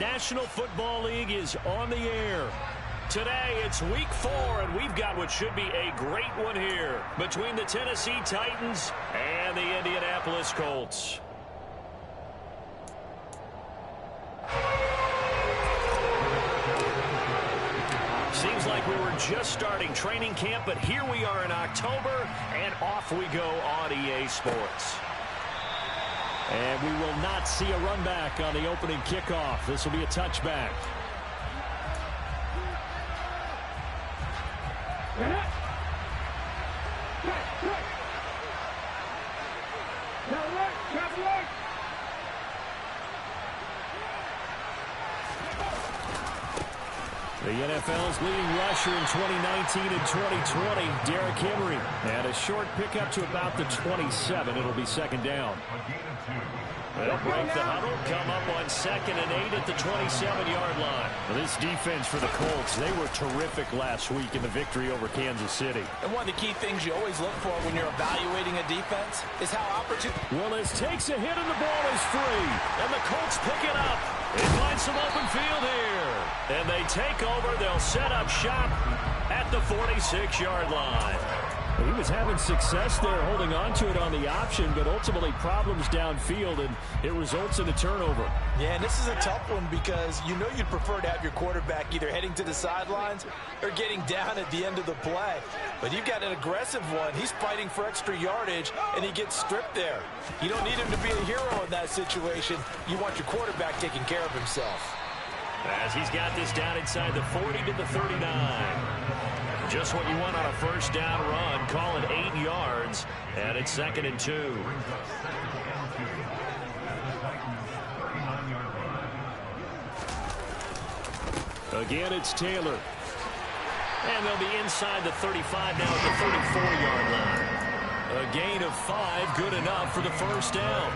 National Football League is on the air. Today, it's week 4, and we've got what should be a great one here between the Tennessee Titans and the Indianapolis Colts. Seems like we were just starting training camp, but here we are in October, and off we go on EA Sports. And we will not see a run back on the opening kickoff. This will be a touchback. The NFL's leading rusher in 2019 and 2020, Derrick Henry. And a short pickup to about the 27. It'll be second down. They'll break the huddle, come up on 2nd and 8 at the 27-yard line. Well, this defense for the Colts, they were terrific last week in the victory over Kansas City. And one of the key things you always look for when you're evaluating a defense is how opportune. Willis takes a hit and the ball is free. And the Colts pick it up. They find some open field here. And they take over. They'll set up shop at the 46-yard line. He was having success there holding on to it on the option, but ultimately problems downfield, and it results in a turnover. Yeah, and this is a tough one because you know you'd prefer to have your quarterback either heading to the sidelines or getting down at the end of the play. But you've got an aggressive one. He's fighting for extra yardage, and he gets stripped there. You don't need him to be a hero in that situation. You want your quarterback taking care of himself. As he's got this down inside the 40 to the 39. Just what you want on a first down run. Call it 8 yards. And it's 2nd and 2. Again, it's Taylor. And they'll be inside the 35 now at the 34-yard line. A gain of 5, good enough for the first down.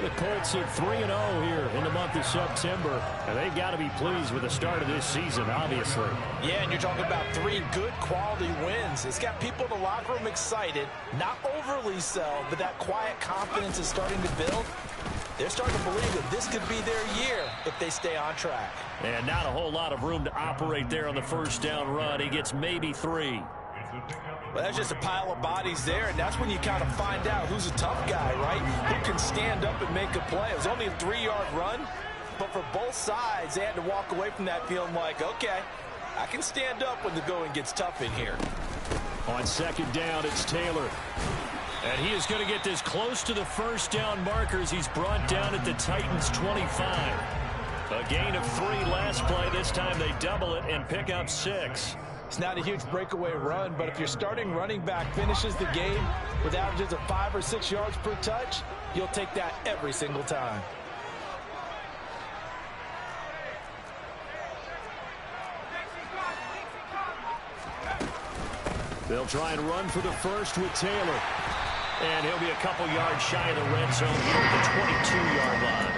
The Colts are 3-0 here in the month of September, and they've got to be pleased with the start of this season, obviously. Yeah, and you're talking about 3 good quality wins. It's got people in the locker room excited, not overly so, but that quiet confidence is starting to build. They're starting to believe that this could be their year if they stay on track. And not a whole lot of room to operate there on the first down run. He gets maybe 3. Well, that's just a pile of bodies there, and that's when you kind of find out who's a tough guy, right? Who can stand up and make a play. It was only a 3-yard run, but for both sides, they had to walk away from that feeling like, okay, I can stand up when the going gets tough in here. On 2nd down, it's Taylor. And he is going to get this close to the first down markers. He's brought down at the Titans' 25. A gain of 3 last play. This time they double it and pick up 6. It's not a huge breakaway run, but if your starting running back finishes the game with averages of 5 or 6 yards per touch, you'll take that every single time. They'll try and run for the first with Taylor. And he'll be a couple yards shy of the red zone here at the 22-yard line.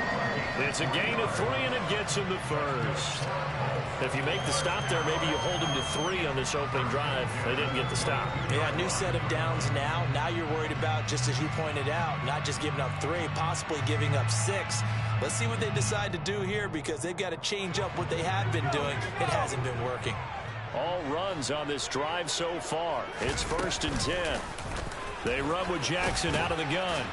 It's a gain of 3, and it gets him the first. If you make the stop there, maybe you hold him to 3 on this opening drive. They didn't get the stop. Yeah, new set of downs now. Now you're worried about, just as you pointed out, not just giving up 3, possibly giving up 6. Let's see what they decide to do here because they've got to change up what they have been doing. It hasn't been working. All runs on this drive so far. It's 1st and 10. They run with Jackson out of the gun.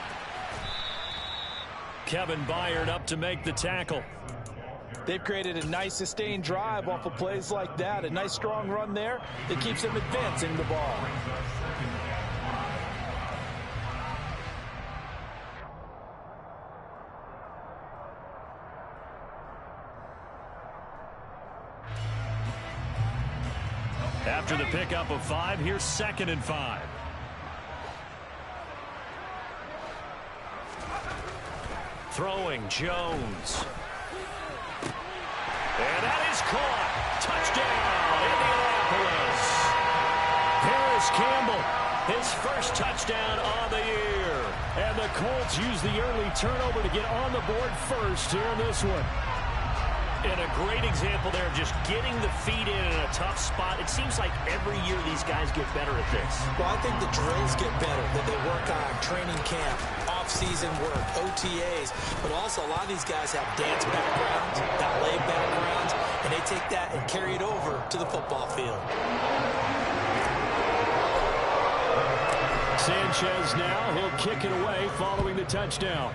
Kevin Byard up to make the tackle. They've created a nice sustained drive off of plays like that. A nice strong run there that keeps them advancing the ball. After the pickup of 5, here's 2nd and 5. Throwing Jones. And that is caught. Touchdown, Indianapolis. Paris Campbell, his first touchdown on the year. And the Colts use the early turnover to get on the board first here in this one. And a great example there of just getting the feet in a tough spot. It seems like every year these guys get better at this. Well, I think the drills get better, that they work on training camp, off-season work, OTAs. But also a lot of these guys have dance backgrounds, ballet take that and carry it over to the football field. Sanchez now, he'll kick it away following the touchdown.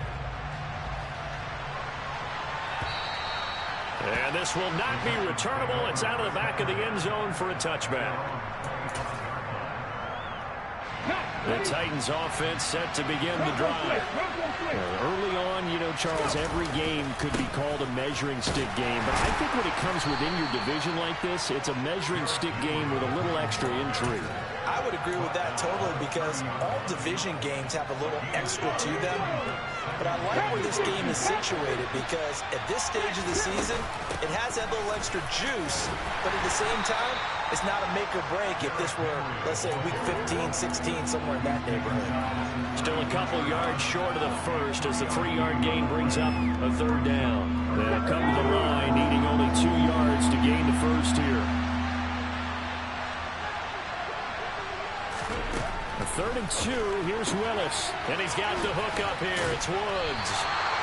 And this will not be returnable. It's out of the back of the end zone for a touchback. The Titans offense set to begin the drive. Early on, you know, Charles, every game could be called a measuring stick game. But I think when it comes within your division like this, it's a measuring stick game with a little extra intrigue. I would agree with that totally because all division games have a little extra to them. But I like where this game is situated because at this stage of the season, it has that little extra juice. But at the same time, it's not a make or break if this were, let's say, week 15, 16, somewhere in that neighborhood. Still a couple yards short of the first as the 3-yard gain brings up a third down. They'll come to the line, needing only 2 yards to gain the first here. A 3rd and 2, here's Willis. And he's got the hook up here. It's Woods.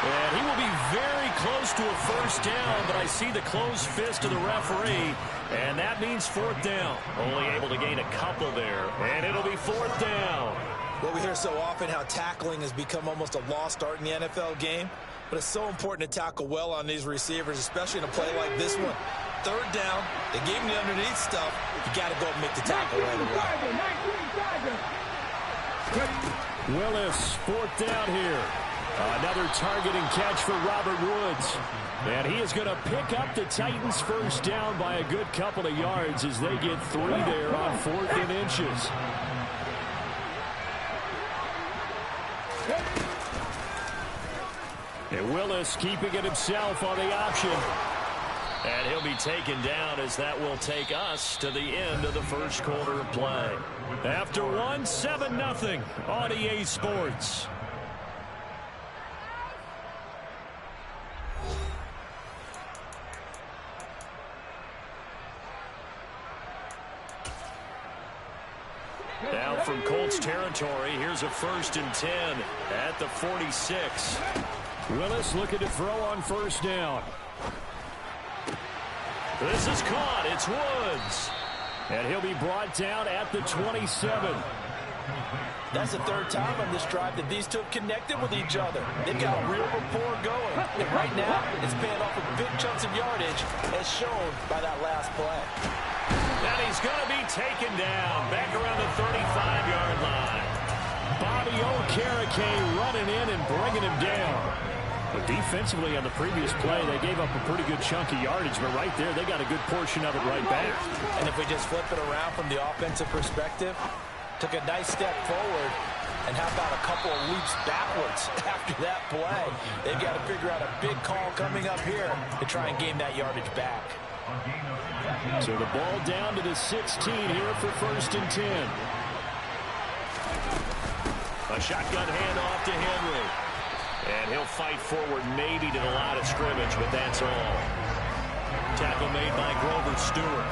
And he will be very close to a first down, but I see the closed fist of the referee, and that means 4th down. Only able to gain a couple there, and it'll be 4th down. Well, we hear so often how tackling has become almost a lost art in the NFL game, but it's so important to tackle well on these receivers, especially in a play like this one. 3rd down, they gave him the underneath stuff. You got to go and make the tackle right away. Willis, 4th down here. Another targeting catch for Robert Woods. And he is going to pick up the Titans' first down by a good couple of yards as they get 3 there on 4th and inches. And Willis keeping it himself on the option. And he'll be taken down as that will take us to the end of the first quarter of play. After one, 7-0 on EA Sports. Now from Colts territory, here's a 1st and 10 at the 46. Willis looking to throw on first down. This is caught. It's Woods. And he'll be brought down at the 27. That's the 3rd time on this drive that these two have connected with each other. They've got a real rapport going. And right now, it's paying off with big chunks of yardage, as shown by that last play. And he's going to be taken down back around the 35-yard line. Bobby Okereke running in and bringing him down. But defensively on the previous play, they gave up a pretty good chunk of yardage, but right there, they got a good portion of it right back. And if we just flip it around from the offensive perspective, took a nice step forward, and how about a couple of leaps backwards after that play? They've got to figure out a big call coming up here to try and gain that yardage back. So the ball down to the 16 here for 1st and 10. A shotgun handoff to Henry. And he'll fight forward maybe to the line of scrimmage, but that's all. Tackle made by Grover Stewart.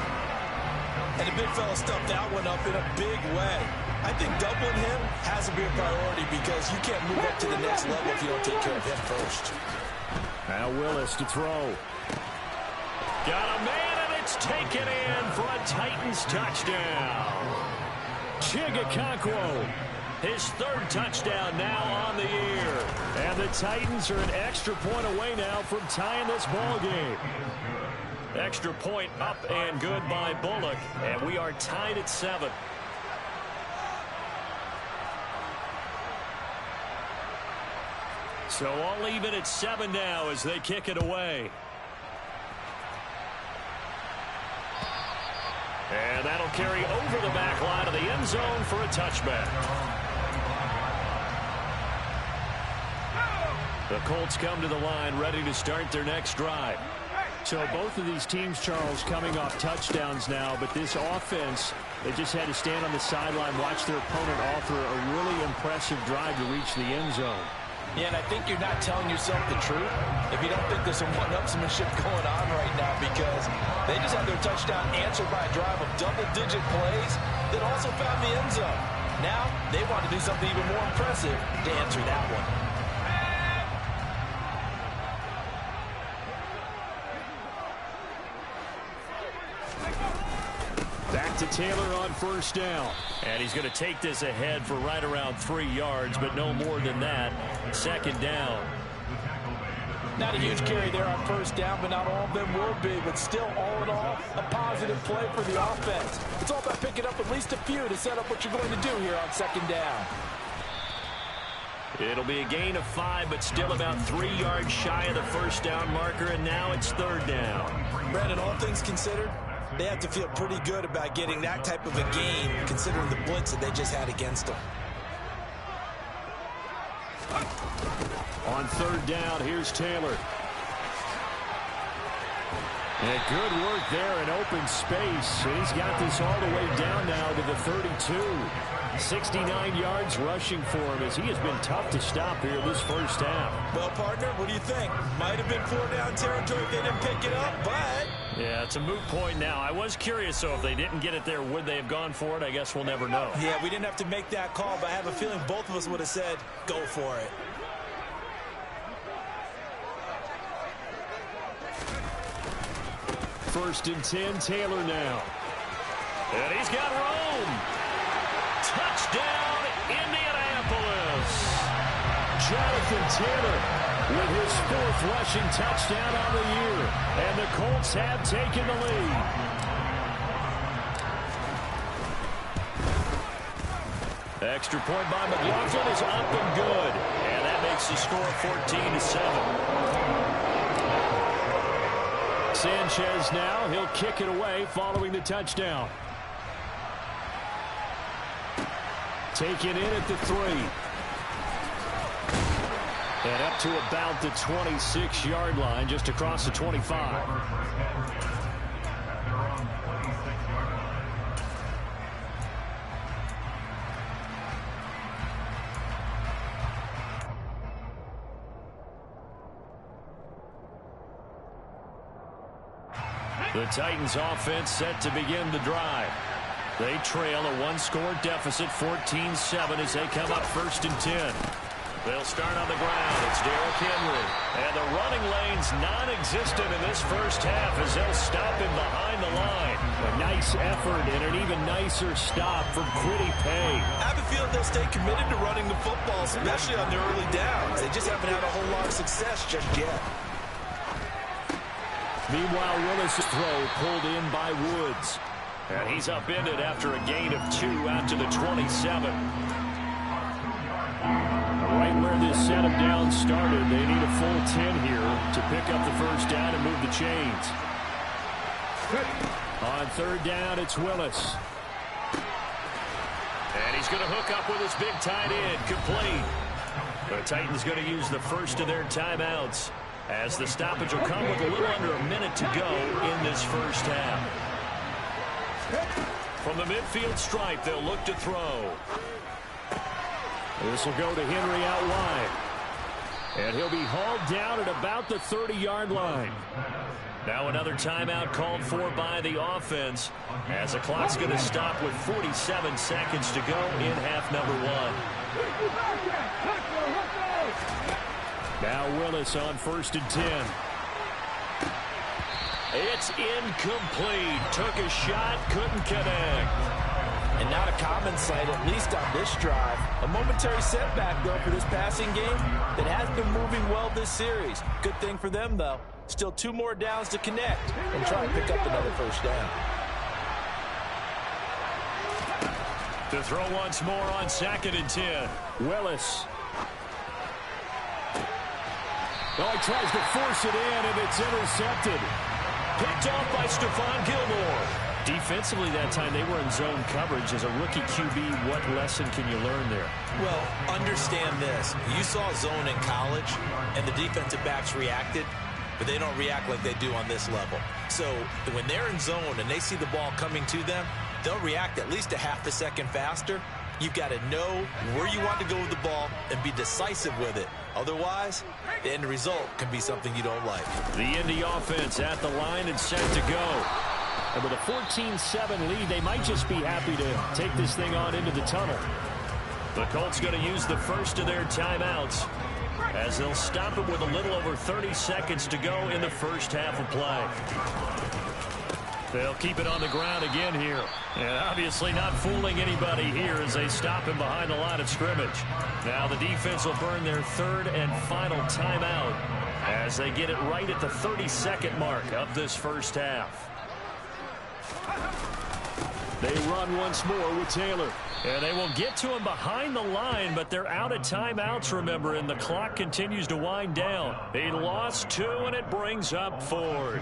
And the big fella stuffed that one up in a big way. I think doubling him has to be a priority because you can't move up to the next level if you don't take care of him first. Now Willis to throw. Got a man, and it's taken in for a Titans touchdown. Chigakonkwo, his 3rd touchdown now on the year. And the Titans are an extra point away now from tying this ball game. Extra point up and good by Bullock, and we are tied at 7. So all even at 7 now as they kick it away. And that'll carry over the back line of the end zone for a touchback. The Colts come to the line ready to start their next drive. So both of these teams, Charles, coming off touchdowns now, but this offense, they just had to stand on the sideline, watch their opponent offer a really impressive drive to reach the end zone. Yeah, and I think you're not telling yourself the truth if you don't think there's some one-upsmanship going on right now because they just had their touchdown answered by a drive of double-digit plays that also found the end zone. Now they want to do something even more impressive to answer that one. to Taylor on first down. And he's going to take this ahead for right around 3 yards, but no more than that. Second down. Not a huge carry there on first down, but not all of them were big. But still, all in all, a positive play for the offense. It's all about picking up at least a few to set up what you're going to do here on second down. It'll be a gain of 5, but still about 3 yards shy of the first down marker, and now it's third down. Brandon, all things considered, they have to feel pretty good about getting that type of a gain, considering the blitz that they just had against them. On third down, here's Taylor. And good work there in open space. And he's got this all the way down now to the 32. 69 yards rushing for him as he has been tough to stop here this first half. Well, partner, what do you think? Might have been 4-down territory if they didn't pick it up, but... Yeah, it's a moot point now. I was curious, so if they didn't get it there, would they have gone for it? I guess we'll never know. Yeah, we didn't have to make that call, but I have a feeling both of us would have said, go for it. First and 10, Taylor now. And he's got room. Touchdown, Indianapolis. Jonathan Taylor with his 4th rushing touchdown on the year. And the Colts have taken the lead. Extra point by McLaughlin is up and good. And that makes the score 14-7. Sanchez now, he'll kick it away following the touchdown. Taken in at the 3. And up to about the 26-yard line, just across the 25. The Titans offense set to begin the drive. They trail a 1-score deficit, 14-7, as they come up first and 10. They'll start on the ground. It's Derrick Henry. And the running lane's non-existent in this first half as they'll stop him behind the line. A nice effort and an even nicer stop from Kwity Paye. I have a feeling they'll stay committed to running the football, especially on their early downs. They just haven't had a whole lot of success just yet. Meanwhile, Willis' throw pulled in by Woods. And he's upended after a gain of 2 out to the 27. Right where this setup down started, they need a full 10 here to pick up the first down and move the chains. On third down, it's Willis. And he's going to hook up with his big tight end, complete. The Titans going to use the first of their timeouts, as the stoppage will come with a little under a minute to go in this first half. From the midfield stripe, they'll look to throw. This will go to Henry out wide. And he'll be hauled down at about the 30-yard line. Now another timeout called for by the offense, as the clock's going to stop with 47 seconds to go in half number 1. Now Willis on first and 10. It's incomplete. Took a shot, couldn't connect. And not a common sight, at least on this drive. A momentary setback, though, for this passing game that has been moving well this series. Good thing for them, though. Still 2 more downs to connect and try and pick up another first down. To throw once more on second and 10. Willis. Oh, he tries to force it in, and it's intercepted. Picked off by Stephon Gilmore. Defensively that time, they were in zone coverage. As a rookie QB, what lesson can you learn there? Well, understand this. You saw zone in college, and the defensive backs reacted, but they don't react like they do on this level. So when they're in zone and they see the ball coming to them, they'll react at least a half a second faster. You've got to know where you want to go with the ball and be decisive with it. Otherwise, the end result can be something you don't like. The Indy offense at the line and set to go. And with a 14-7 lead, they might just be happy to take this thing on into the tunnel. The Colts going to use the first of their timeouts, as they'll stop it with a little over 30 seconds to go in the first half of play. They'll keep it on the ground again here. And obviously not fooling anybody here as they stop him behind the line of scrimmage. Now the defense will burn their third and final timeout as they get it right at the 32nd mark of this first half. They run once more with Taylor. And they will get to him behind the line, but they're out of timeouts, remember, and the clock continues to wind down. He lost 2, and it brings up 4th.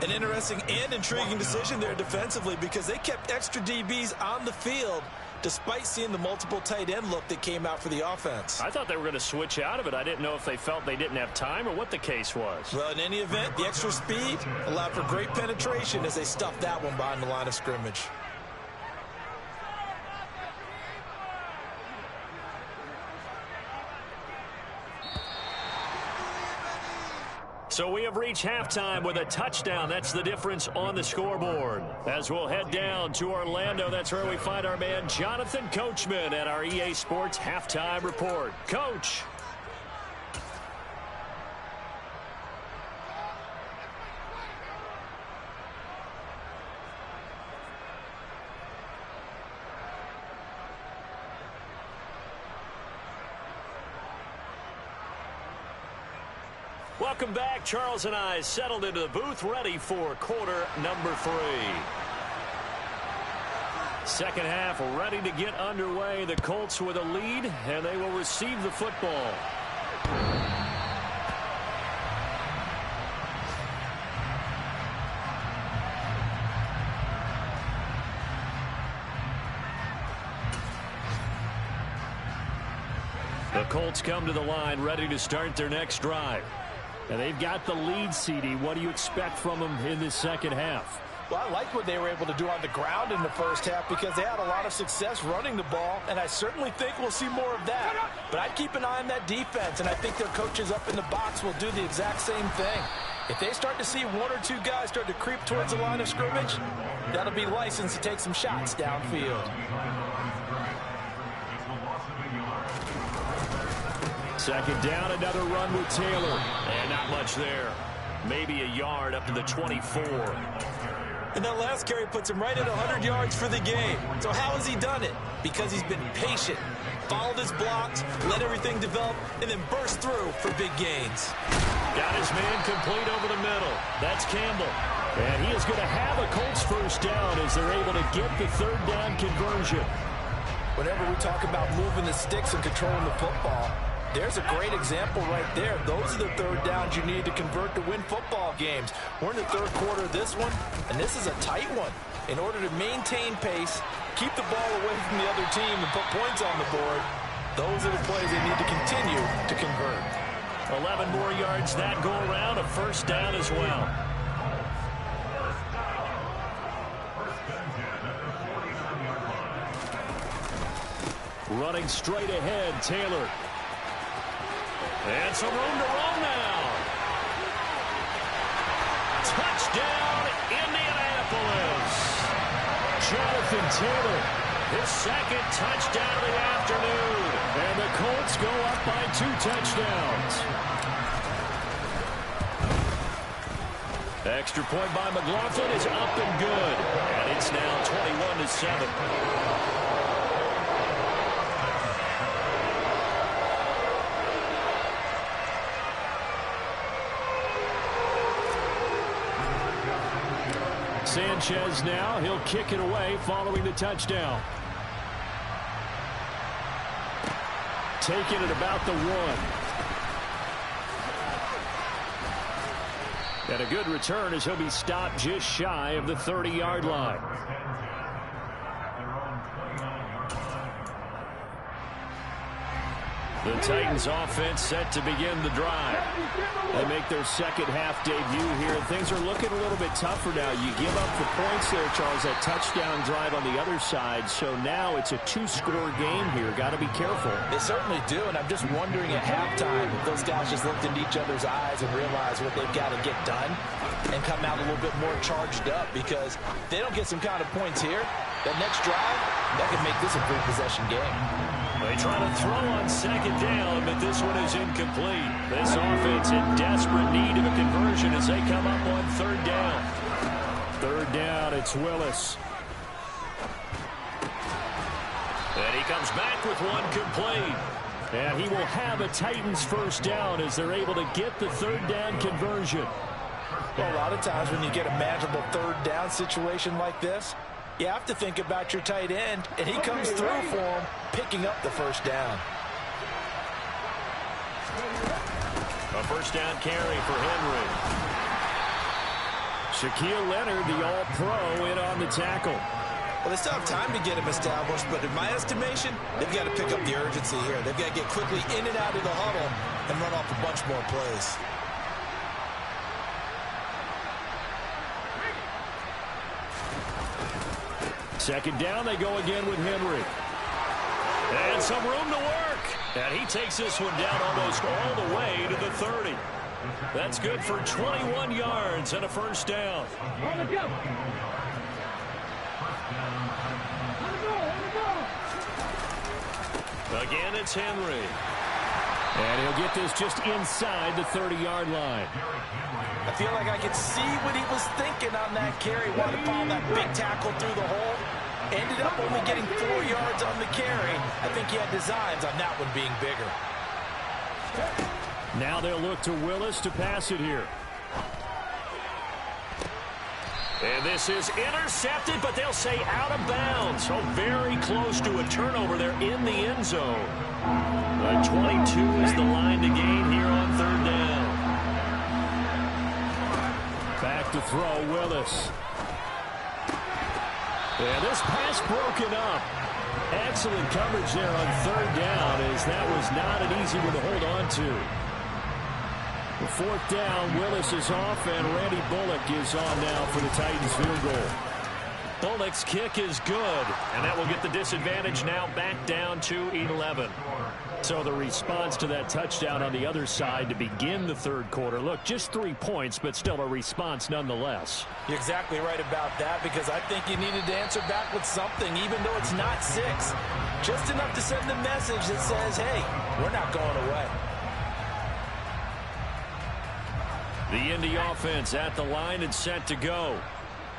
An interesting and intriguing decision there defensively because they kept extra DBs on the field despite seeing the multiple tight end look that came out for the offense. I thought they were going to switch out of it. I didn't know if they felt they didn't have time or what the case was. Well, in any event, the extra speed allowed for great penetration as they stuffed that one behind the line of scrimmage. So we have reached halftime with a touchdown. That's the difference on the scoreboard. As we'll head down to Orlando, that's where we find our man Jonathan Coachman at our EA Sports Halftime Report. Coach. Welcome back. Charles and I settled into the booth, ready for quarter number 3. Second half ready to get underway. The Colts with a lead, and they will receive the football. The Colts come to the line, ready to start their next drive. And they've got the lead, CD. What do you expect from them in this second half? Well, I like what they were able to do on the ground in the first half because they had a lot of success running the ball, and I certainly think we'll see more of that. But I'd keep an eye on that defense, and I think their coaches up in the box will do the exact same thing. If they start to see 1 or 2 guys start to creep towards the line of scrimmage, that'll be license to take some shots downfield. Second down, another run with Taylor. And not much there. Maybe a yard up to the 24. And that last carry puts him right at 100 yards for the game. So how has he done it? Because he's been patient, followed his blocks, let everything develop, and then burst through for big gains. Got his man complete over the middle. That's Campbell. And he is going to have a Colts first down as they're able to get the third down conversion. Whenever we talk about moving the sticks and controlling the football, there's a great example right there. Those are the third downs you need to convert to win football games. We're in the third quarter of this one, and this is a tight one. In order to maintain pace, keep the ball away from the other team, and put points on the board, those are the plays they need to continue to convert. 11 more yards that go around, a first down as well. Running straight ahead, Taylor. And some room to roam now. Touchdown, Indianapolis. Jonathan Taylor, his second touchdown of the afternoon. And the Colts go up by 2 touchdowns. Extra point by McLaughlin is up and good. And it's now 21-7. Sanchez now, he'll kick it away following the touchdown. Taking it about the 1. And a good return as he'll be stopped just shy of the 30-yard line. The Titans offense set to begin the drive. They make their second half debut here. Things are looking a little bit tougher now. You give up the points there, Charles, that touchdown drive on the other side. So now it's a 2-score game here. Got to be careful. They certainly do, and I'm just wondering at halftime if those guys just looked into each other's eyes and realized what they've got to get done and come out a little bit more charged up, because if they don't get some kind of points here, that next drive, that could make this a three-possession game. They try to throw on second down, but this one is incomplete. This offense in desperate need of a conversion as they come up on third down. Third down, it's Willis. And he comes back with one complete. And he will have a Titans first down as they're able to get the third down conversion. Well, a lot of times when you get a manageable third down situation like this, you have to think about your tight end, and he comes through for him, picking up the first down. A first down carry for Henry. Shaquille Leonard, the all-pro, in on the tackle. Well, they still have time to get him established, but in my estimation, they've got to pick up the urgency here. They've got to get quickly in and out of the huddle and run off a bunch more plays. Second down, they go again with Henry. And some room to work. And he takes this one down almost all the way to the 30. That's good for 21 yards and a first down. Again, it's Henry. And he'll get this just inside the 30-yard line. I feel like I could see what he was thinking on that carry. Wanted to follow that big tackle through the hole. Ended up only getting 4 yards on the carry. I think he had designs on that one being bigger. Now they'll look to Willis to pass it here. And this is intercepted, but they'll say out of bounds. So very close to a turnover there in the end zone. 22 is the line to gain here on third down. Back to throw, Willis. And this pass broken up. Excellent coverage there on third down, as that was not an easy one to hold on to. The fourth down, Willis is off, and Randy Bullock is on now for the Titans field goal. Bullock's kick is good, and that will get the disadvantage now back down to 11. So the response to that touchdown on the other side to begin the third quarter. Look, just 3 points, but still a response nonetheless. You're exactly right about that, because I think you needed to answer back with something, even though it's not 6. Just enough to send a message that says, hey, we're not going away. The Indy offense at the line and set to go.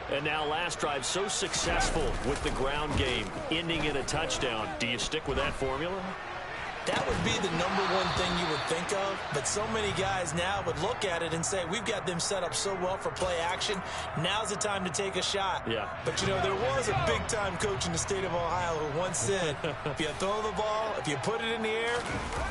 And now last drive so successful with the ground game, ending in a touchdown. Do you stick with that formula? That would be the number one thing you would think of, but so many guys now would look at it and say, we've got them set up so well for play action. Now's the time to take a shot. Yeah. But, you know, there was a big-time coach in the state of Ohio who once said, if you throw the ball, if you put it in the air,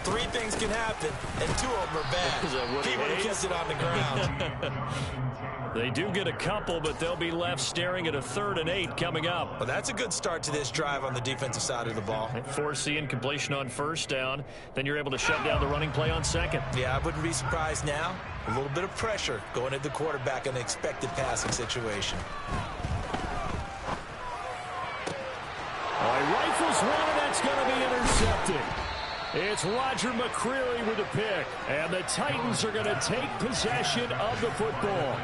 3 things can happen, and 2 of them are bad. He would have kept it on the ground. They do get a couple, but they'll be left staring at a 3rd and 8 coming up. Well, that's a good start to this drive on the defensive side of the ball. Force incompletion on first down. Then you're able to shut down the running play on second. Yeah, I wouldn't be surprised now. A little bit of pressure going at the quarterback in an expected passing situation. Oh, he rifles one, and that's going to be intercepted. It's Roger McCreary with the pick, and the Titans are going to take possession of the football.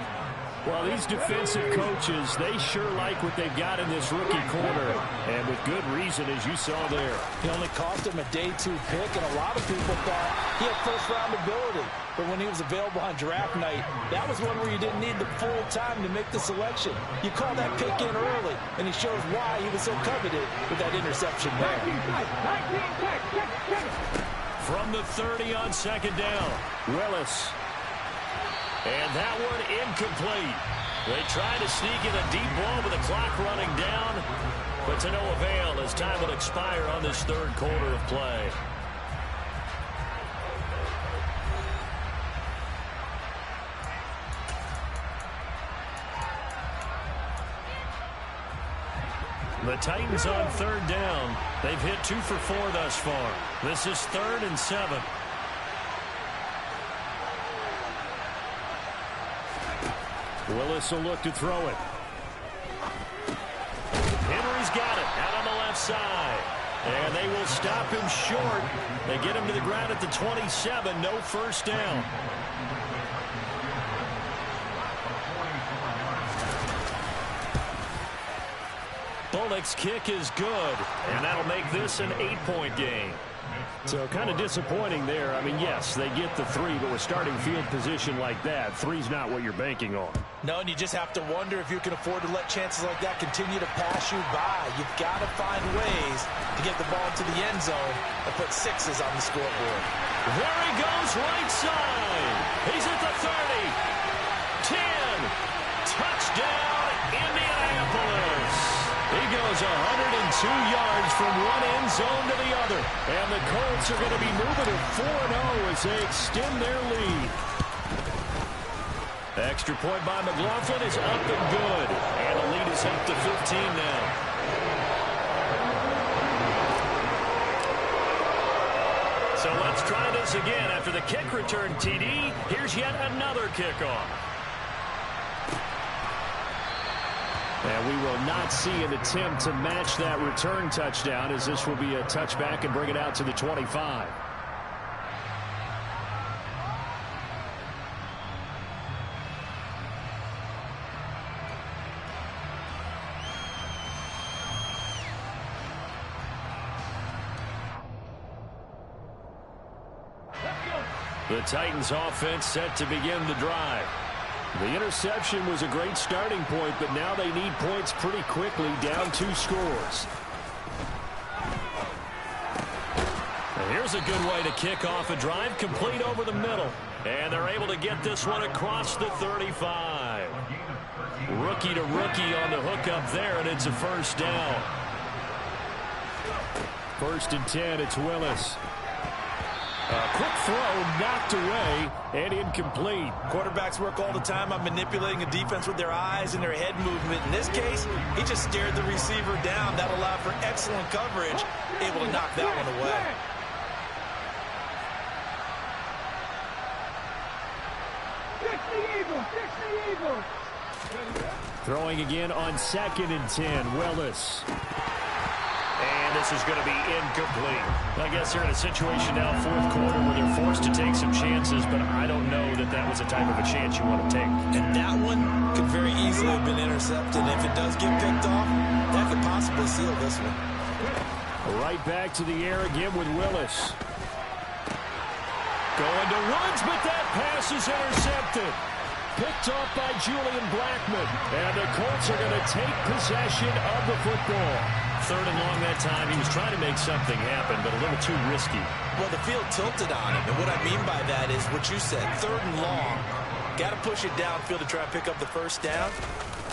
Well, these defensive coaches, they sure like what they've got in this rookie corner, and with good reason, as you saw there. He only cost him a day 2 pick, and a lot of people thought he had first-round ability. But when he was available on draft night, that was one where you didn't need the full time to make the selection. You call that pick in early, and he shows why he was so coveted with that interception there. From the 30 on second down, Willis. And that one incomplete. They try to sneak in a deep ball with the clock running down, but to no avail as time will expire on this third quarter of play. The Titans on third down. They've hit 2 for 4 thus far. This is 3rd and 7. Willis will look to throw it. Henry's got it out on the left side. And they will stop him short. They get him to the ground at the 27. No first down. Bullock's kick is good. And that'll make this an 8-point game. So kind of disappointing there. I mean, yes, they get the 3, but with starting field position like that, 3's not what you're banking on. No, and you just have to wonder if you can afford to let chances like that continue to pass you by. You've got to find ways to get the ball to the end zone and put 6s on the scoreboard. There he goes, right side. He's at the 30. 10. Touchdown, Indianapolis. He goes 102 yards from one end zone to the other. And the Colts are going to be moving to 4-0 as they extend their lead. Extra point by McLaughlin is up and good. And the lead is up to 15 now. So let's try this again. After the kick return TD, here's yet another kickoff. And we will not see an attempt to match that return touchdown, as this will be a touchback and bring it out to the 25. The Titans offense set to begin the drive. The interception was a great starting point, but now they need points pretty quickly, down 2 scores. And here's a good way to kick off a drive, complete over the middle. And they're able to get this one across the 35. Rookie to rookie on the hook up there, and it's a first down. 1st and 10, it's Willis. A quick throw knocked away and incomplete. Quarterbacks work all the time on manipulating a defense with their eyes and their head movement. In this case, he just stared the receiver down. That allowed for excellent coverage, able to knock that one away. Throwing again on 2nd and 10, Willis. And this is going to be incomplete. I guess they're in a situation now, 4th quarter, where they're forced to take some chances, but I don't know that that was the type of a chance you want to take. And that one could very easily have been intercepted. If it does get picked off, that could possibly seal this one. Right back to the air again with Willis. Going to Woods, but that pass is intercepted. Picked off by Julian Blackmon. And the Colts are going to take possession of the football. 3rd and long that time. He was trying to make something happen, but a little too risky. Well, the field tilted on him. And what I mean by that is what you said. 3rd and long. Got to push it downfield to try and pick up the first down.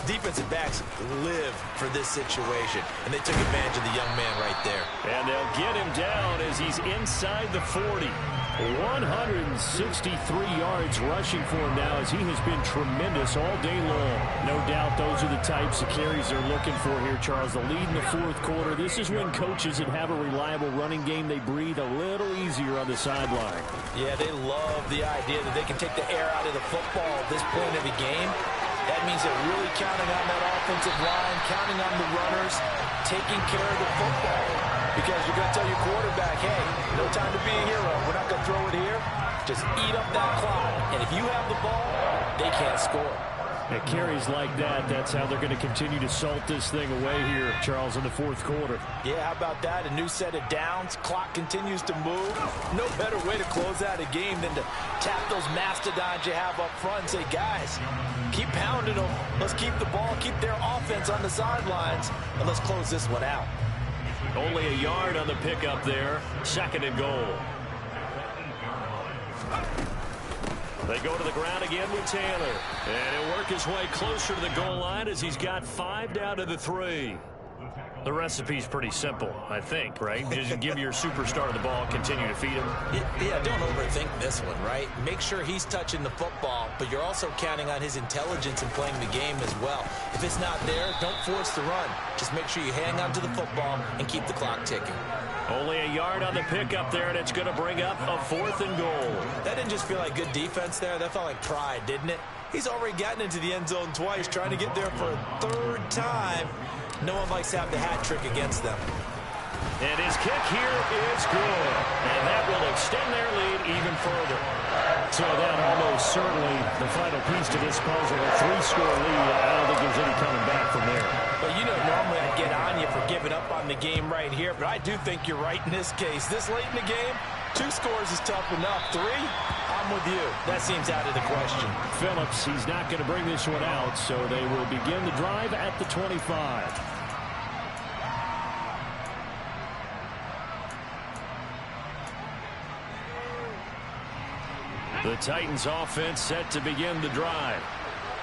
Defensive backs live for this situation. And they took advantage of the young man right there. And they'll get him down as he's inside the 40. 163 yards rushing for him now, as he has been tremendous all day long. No doubt those are the types of carries they're looking for here, Charles. The lead in the 4th quarter. This is when coaches that have a reliable running game, they breathe a little easier on the sideline. Yeah, they love the idea that they can take the air out of the football at this point of the game. That means they're really counting on that offensive line, counting on the runners, taking care of the football. Because you're going to tell your quarterback, hey, no time to be a hero. We're not going to throw it here. Just eat up that clock. And if you have the ball, they can't score. At carries like that, that's how they're going to continue to salt this thing away here, Charles, in the 4th quarter. Yeah, how about that? A new set of downs. Clock continues to move. No better way to close out a game than to tap those mastodons you have up front and say, guys, keep pounding them. Let's keep the ball, keep their offense on the sidelines, and let's close this one out. Only a yard on the pickup there. 2nd and goal. They go to the ground again with Taylor. And he'll work his way closer to the goal line as he's got 5 down to the 3. The recipe's pretty simple, I think, right? Just give your superstar the ball, continue to feed him. Yeah, don't overthink this one, right? Make sure he's touching the football, but you're also counting on his intelligence in playing the game as well. If it's not there, don't force the run. Just make sure you hang on to the football and keep the clock ticking. Only a yard on the pickup there, and it's going to bring up a 4th and goal. That didn't just feel like good defense there. That felt like pride, didn't it? He's already gotten into the end zone twice, trying to get there for a 3rd time. No one likes to have the hat trick against them. And his kick here is good. And that will extend their lead even further. So that almost certainly the final piece to this puzzle. A 3-score lead. I don't think there's any coming back from there. But you know, normally I get on you for giving up on the game right here, but I do think you're right in this case. This late in the game, 2 scores is tough enough. 3, I'm with you. That seems out of the question. Phillips, he's not going to bring this one out, so they will begin the drive at the 25. The Titans offense set to begin the drive.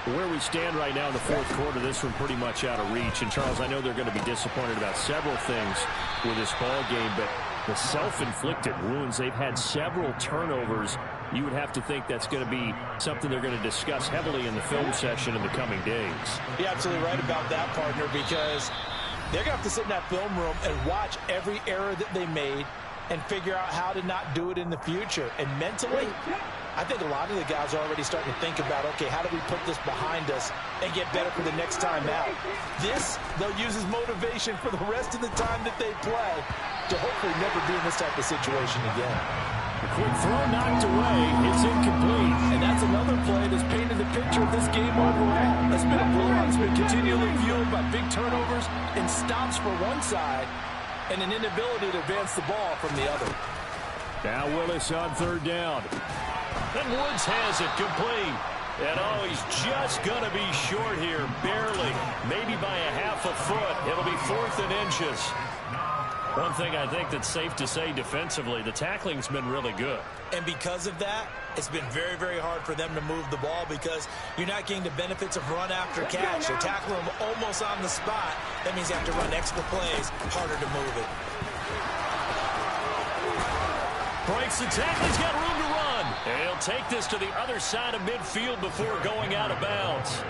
Where we stand right now in the fourth quarter, this one pretty much out of reach. And, Charles, I know they're going to be disappointed about several things with this ball game, but the self-inflicted wounds, they've had several turnovers. You would have to think that's going to be something they're going to discuss heavily in the film session in the coming days. You're absolutely right about that, partner, because they're going to have to sit in that film room and watch every error that they made and figure out how to not do it in the future. And mentally, I think a lot of the guys are already starting to think about, okay, how do we put this behind us and get better for the next time out? This, they'll use as motivation for the rest of the time that they play to hopefully never be in this type of situation again. A quick throw knocked away. It's incomplete. And that's another play that's painted the picture of this game overall. It's been a blowout. It's been continually fueled by big turnovers and stops for one side and an inability to advance the ball from the other. Now Willis on third down. And Woods has it complete. And, oh, he's just going to be short here, barely, maybe by a half a foot. It'll be 4th and inches. One thing I think that's safe to say defensively, the tackling's been really good. And because of that, it's been very, very hard for them to move the ball because you're not getting the benefits of run after catch. You're tackling them almost on the spot. That means you have to run extra plays, harder to move it. Breaks the tackle. He's got room to run. And he'll take this to the other side of midfield before going out of bounds.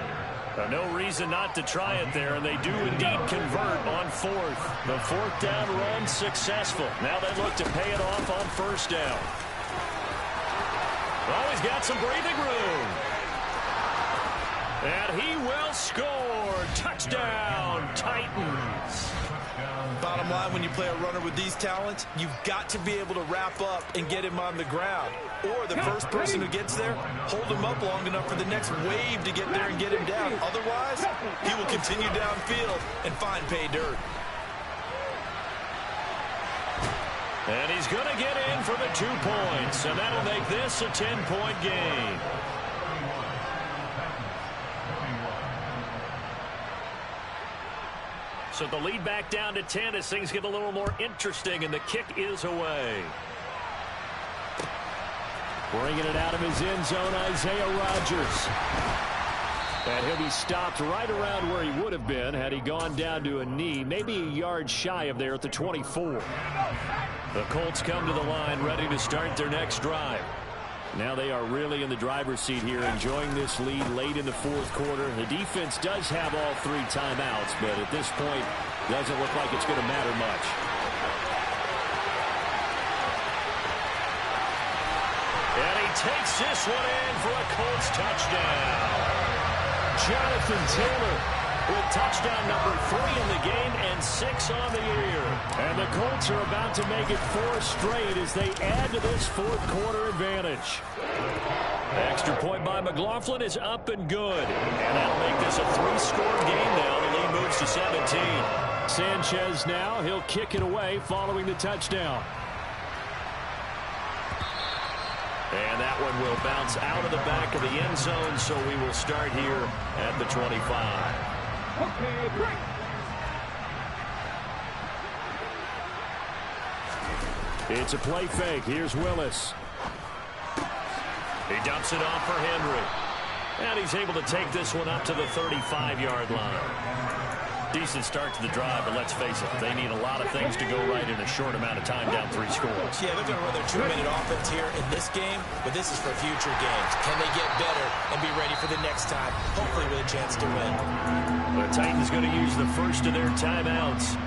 No reason not to try it there, and they do indeed convert on 4th. The 4th down run successful. Now they look to pay it off on 1st down. Oh, he's got some breathing room. And he will score. Touchdown, Titans. Bottom line, when you play a runner with these talents, you've got to be able to wrap up and get him on the ground. Or the first person who gets there, hold him up long enough for the next wave to get there and get him down. Otherwise, he will continue downfield and find pay dirt. And he's going to get in for the 2 points, and that'll make this a 10-point game. So the lead back down to 10 as things get a little more interesting, and the kick is away. Bringing it out of his end zone, Isaiah Rodgers. And he'll be stopped right around where he would have been had he gone down to a knee, maybe a yard shy of there at the 24. The Colts come to the line ready to start their next drive. Now they are really in the driver's seat here, enjoying this lead late in the fourth quarter. The defense does have all 3 timeouts, but at this point, doesn't look like it's going to matter much. And he takes this one in for a Colts touchdown. Jonathan Taylor with touchdown number 3 in the game and 6 on the year. And the Colts are about to make it 4 straight as they add to this fourth quarter advantage. Extra point by McLaughlin is up and good. And that'll make this a 3-score game now. The lead moves to 17. Sanchez now, he'll kick it away following the touchdown. And that one will bounce out of the back of the end zone, so we will start here at the 25. Okay, break. It's a play fake. Here's Willis. He dumps it off for Henry. And he's able to take this one up to the 35-yard line. Decent start to the drive, but let's face it, they need a lot of things to go right in a short amount of time, down 3 scores. Yeah, they're going to run their 2-minute offense here in this game, but this is for future games. Can they get better and be ready for the next time, hopefully with a chance to win? The Titans going to use the first of their timeouts,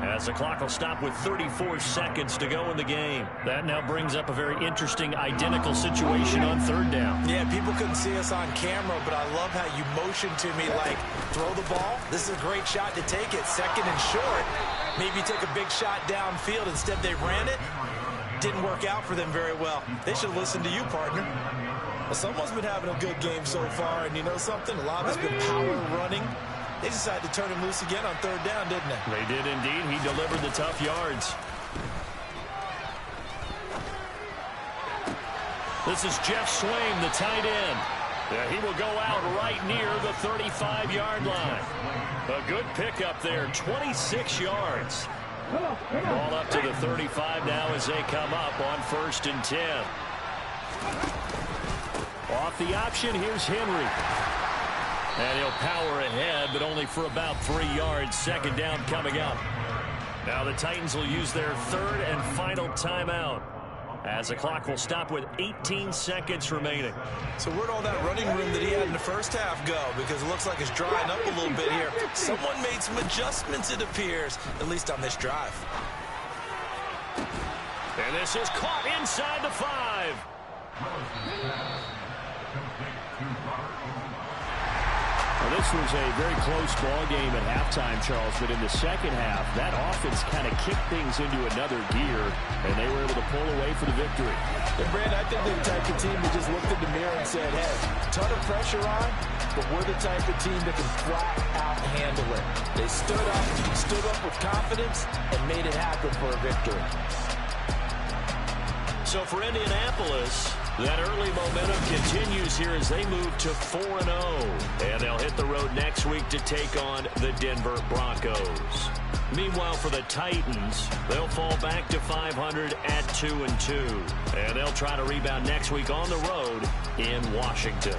as the clock will stop with 34 seconds to go in the game. That now brings up a very interesting identical situation on 3rd down. Yeah, people couldn't see us on camera, but I love how you motioned to me like, throw the ball. This is a great shot to take it. 2nd and short. Maybe take a big shot downfield. Instead, they ran it. Didn't work out for them very well. They should listen to you, partner. Well, someone's been having a good game so far, and you know something? A lot of it's been power running. They decided to turn him loose again on third down, didn't they? They did indeed. He delivered the tough yards. This is Jeff Swaim, the tight end. Yeah, he will go out right near the 35-yard line. A good pickup there, 26 yards. Ball up to the 35 now as they come up on 1st and 10. Off the option, here's Henry. And he'll power ahead, but only for about 3 yards. 2nd down coming up. Now the Titans will use their 3rd and final timeout, as the clock will stop with 18 seconds remaining. So where'd all that running room that he had in the first half go? Because it looks like it's drying up a little bit here. Someone made some adjustments, it appears, at least on this drive. And this is caught inside the 5. Well, this was a very close ball game at halftime, Charles, but in the second half, that offense kind of kicked things into another gear, and they were able to pull away for the victory. And, Brand, I think they're the type of team that just looked in the mirror and said, hey, ton of pressure on, but we're the type of team that can flat out handle it. They stood up with confidence, and made it happen for a victory. So for Indianapolis, that early momentum continues here as they move to 4-0. And they'll hit the road next week to take on the Denver Broncos. Meanwhile, for the Titans, they'll fall back to 500 at 2-2. And they'll try to rebound next week on the road in Washington.